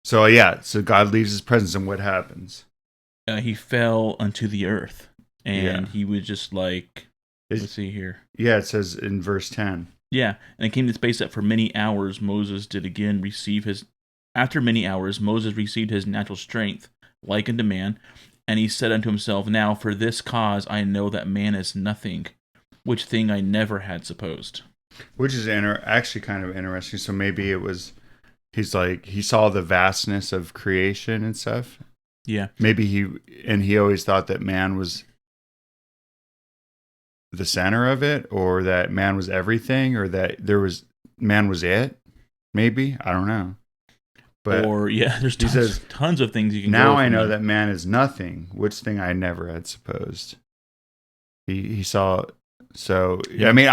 So yeah, so God leaves his presence, and what happens? He fell unto the earth, Yeah. and he was just like, It's, let's see here. yeah, it says in verse 10. Yeah, and it came to space that for many hours Moses did again receive his. After many hours, Moses received his natural strength, like unto man, and he said unto himself, Now for this cause I know that man is nothing, which thing I never had supposed. Which is actually kind of interesting. So maybe it was, he's like, he saw the vastness of creation and stuff. Yeah, Maybe he always thought that man was the center of it, or that man was everything, or that man was it. Maybe, I don't know. But or yeah, there's he tons, says, tons of things you can now go I from know there. that man is nothing, which thing I never had supposed. He saw. So I Yeah, mean,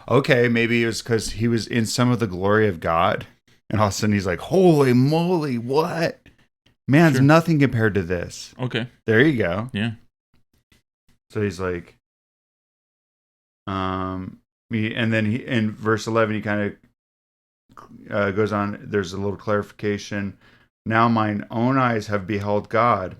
okay, maybe it was because he was in some of the glory of God, and all of a sudden he's like, "Holy moly, what? Man's sure. nothing compared to this." Okay. There you go. Yeah. So he's like, and then he in verse 11 he kind of goes on. There's a little clarification. Now mine own eyes have beheld God,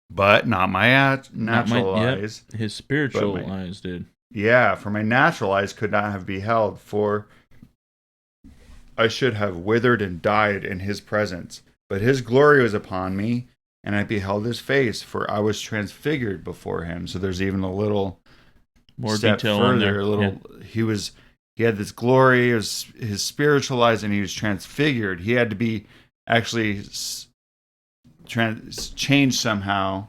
but not my Not my. natural Yep. eyes, His but spiritual my eyes did. yeah, for my natural eyes could not have beheld, for I should have withered and died in his presence. But his glory was upon me, and I beheld his face, for I was transfigured before him. So there's even a little More step detail on further. there. A Yeah. little, he had this glory, his spiritual eyes, and he was transfigured. He had to be actually changed somehow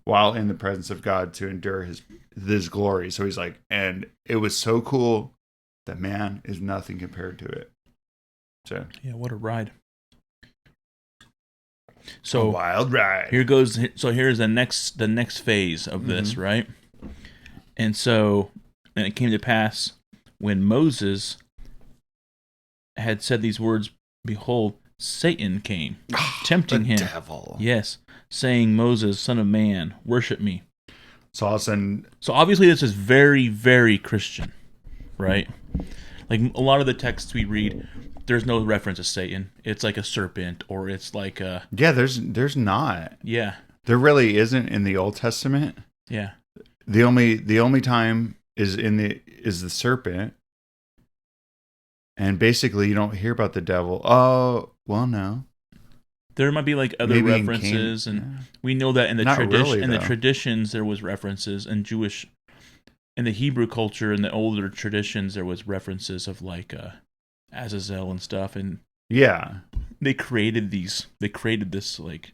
while in the presence of God to endure his glory. So he's like, and it was so cool that man is nothing compared to it. So Yeah. What a ride. a So wild ride. here goes. So here's the next phase of this, right? And so, and it came to pass when Moses had said these words, behold, Satan came, tempting The him. devil. Yes, saying, Moses, son of man, worship me. So all of a sudden, So obviously, this is very, very Christian, right? Like a lot of the texts we read, there's no reference to Satan. It's like a serpent, or it's like a yeah, there's not. yeah, There really isn't in the Old Testament. yeah. The only time is the serpent, and basically you don't hear about the devil. Oh, well, no. There might be like other Maybe in Cain. references, and we know that in the Not tradition, really in the though. traditions, there was references in Jewish, in the Hebrew culture, in the older traditions, there was references of like Azazel and stuff, and Yeah. they created this like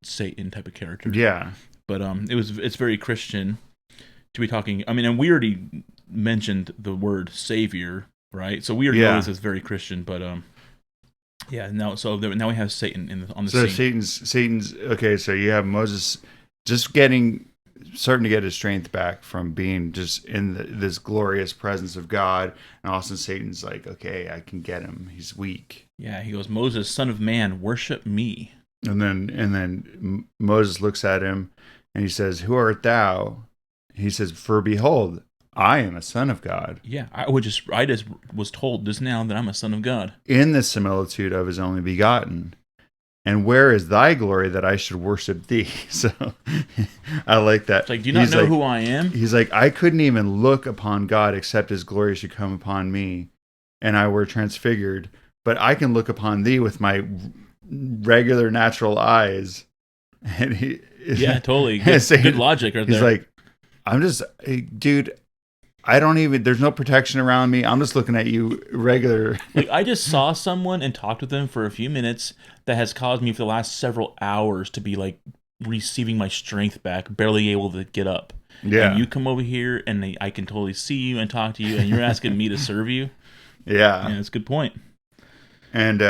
Satan type of character. Yeah. But it's very Christian to be talking. I mean, and we already mentioned the word savior, right? So we already know Yeah. this is very Christian. But yeah. Now we have Satan on the So scene. Satan's okay. So you have Moses just starting to get his strength back from being just in this glorious presence of God, and also Satan's like, okay, I can get him. He's weak. Yeah, he goes, Moses, son of man, worship me. And then Moses looks at him, and he says, "Who art thou?" He says, "For behold, I am a son of God." Yeah, I just was told just now that I'm a son of God. In the similitude of his only begotten. And where is thy glory that I should worship thee? So I like that. It's like, do you not know who I am? He's like, I couldn't even look upon God except his glory should come upon me, and I were transfigured. But I can look upon thee with my regular natural eyes. And Yeah, totally. Good logic right he's there. like, hey, dude, I don't even, there's no protection around me. I'm just looking at you regular. Like I just saw someone and talked with them for a few minutes that has caused me for the last several hours to be like receiving my strength back, barely able to get up. Yeah. And you come over here and I can totally see you and talk to you, and you're asking me to serve you. Yeah. Yeah, that's a good point. And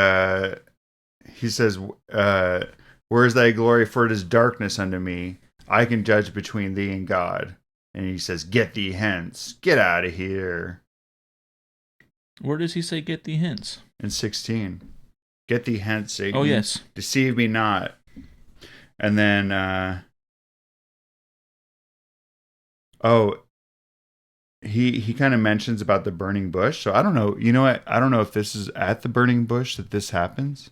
he says, where is thy glory? For it is darkness unto me. I can judge between thee and God. And he says, get thee hence. Get out of here. Where does he say get the hints? In 16. Get thee hence, Satan. Oh, yes. Deceive me not. And then, he kind of mentions about the burning bush. So I don't know. You know what? I don't know if this is at the burning bush that this happens.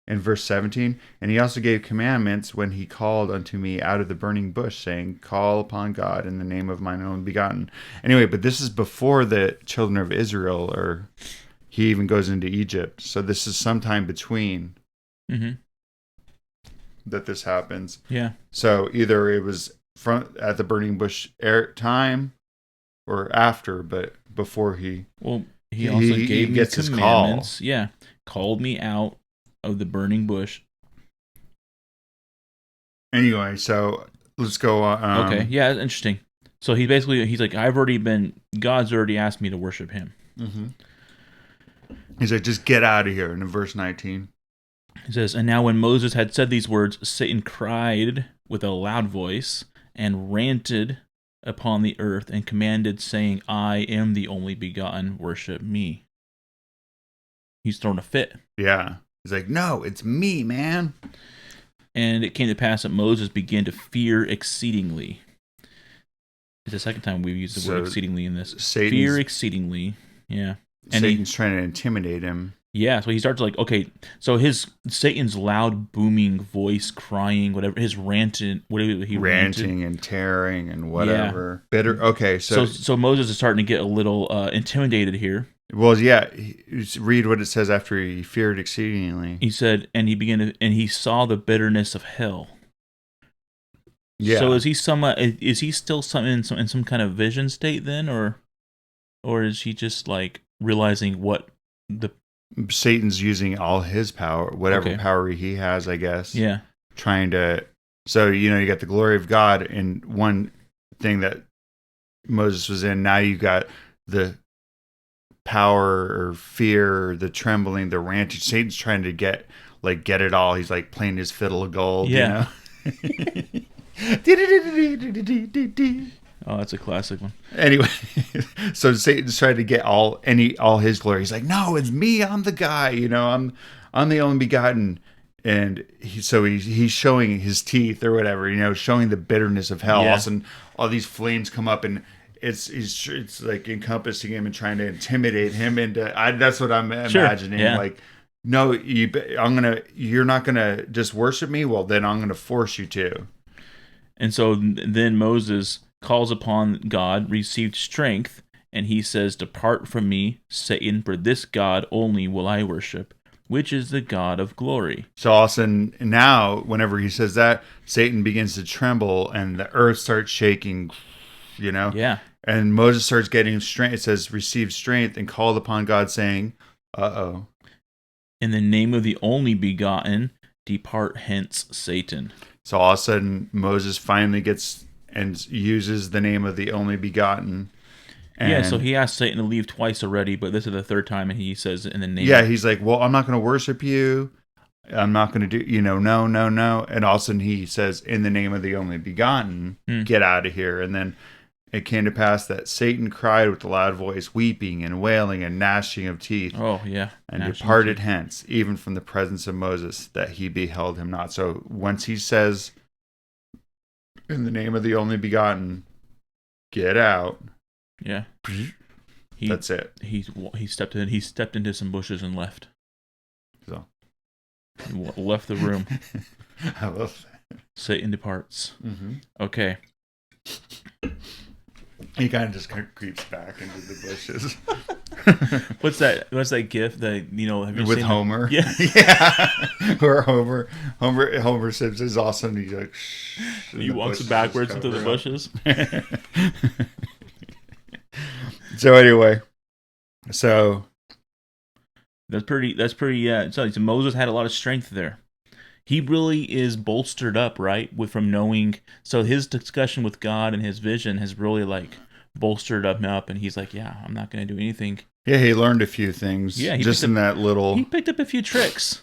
in verse 17. And he also gave commandments when he called unto me out of the burning bush, saying, call upon God in the name of mine only begotten. Anyway, but this is before the children of Israel, or he even goes into Egypt. So this is sometime between that this happens. Yeah. So either it was at the burning bush time or after, but before he... Well, he also gave me commandments. Yeah. Called me out of the burning bush. Anyway, so let's go on. Okay, yeah, interesting. So he's like, God's already asked me to worship him. Mm-hmm. He's like, just get out of here. And in verse 19, he says, and now when Moses had said these words, Satan cried with a loud voice and ranted upon the earth and commanded, saying, I am the only begotten, worship me. He's thrown a fit. Yeah. He's like, no, it's me, man. And it came to pass that Moses began to fear exceedingly. It's the second time we've used the word exceedingly in this. Fear exceedingly. Yeah. And Satan's trying to intimidate him. Yeah, so he starts like, okay, so Satan's loud, booming voice, crying, whatever, his ranting and tearing and whatever. Yeah. Bitter. Okay, so Moses is starting to get a little intimidated here. Well, yeah. Read what it says after he feared exceedingly. He said, and he saw the bitterness of hell. Yeah. So is he still in some kind of vision state then, or is he just like realizing what the Satan's using all his power, whatever power he has, I guess. Yeah. Trying to, so, you got the glory of God in one thing that Moses was in. Now you got the power or fear, the trembling, the ranting. Satan's trying to get it all. He's like playing his fiddle of gold, yeah. Oh, that's a classic one. Anyway, so Satan's trying to get all his glory. He's like, no, it's me. I'm the guy. I'm the only begotten. And he's showing his teeth or whatever. Showing the bitterness of hell. Yeah. And all these flames come up, and it's like encompassing him and trying to intimidate him. And that's what I'm imagining. Yeah. Like, no, you're not gonna just worship me. Well, then I'm gonna force you to. And so then Moses calls upon God, received strength, and he says, depart from me, Satan, for this God only will I worship, which is the God of glory. So all of a sudden, now, whenever he says that, Satan begins to tremble, and the earth starts shaking, Yeah. And Moses starts getting strength. It says, received strength, and called upon God, saying, uh-oh. In the name of the only begotten, depart hence, Satan. So all of a sudden, Moses finally gets and uses the name of the only begotten. And so he asked Satan to leave twice already, but this is the third time, and he says in the name. Yeah, he's like, well, I'm not going to worship you. I'm not going to do, no. And all of a sudden he says, in the name of the only begotten, get out of here. And then it came to pass that Satan cried with a loud voice, weeping and wailing and gnashing of teeth. Oh, yeah. And departed hence, even from the presence of Moses, that he beheld him not. So once he says, in the name of the only begotten, get out. Yeah. That's it. He stepped into some bushes and left. So he left the room. I love that. Satan departs. Mm-hmm. Okay. He kind of just creeps back into the bushes. What's that gif that have you with seen Homer? Yeah. Yeah. Where Homer Simpson is awesome. He's like, shh. He walks backwards into the bushes. So anyway, that's pretty. Yeah. So Moses had a lot of strength there. He really is bolstered up, right? From knowing. So his discussion with God and his vision has really bolstered him up, and he's like, yeah, I'm not going to do anything. Yeah, he learned a few things. Yeah, just in that little. He picked up a few tricks.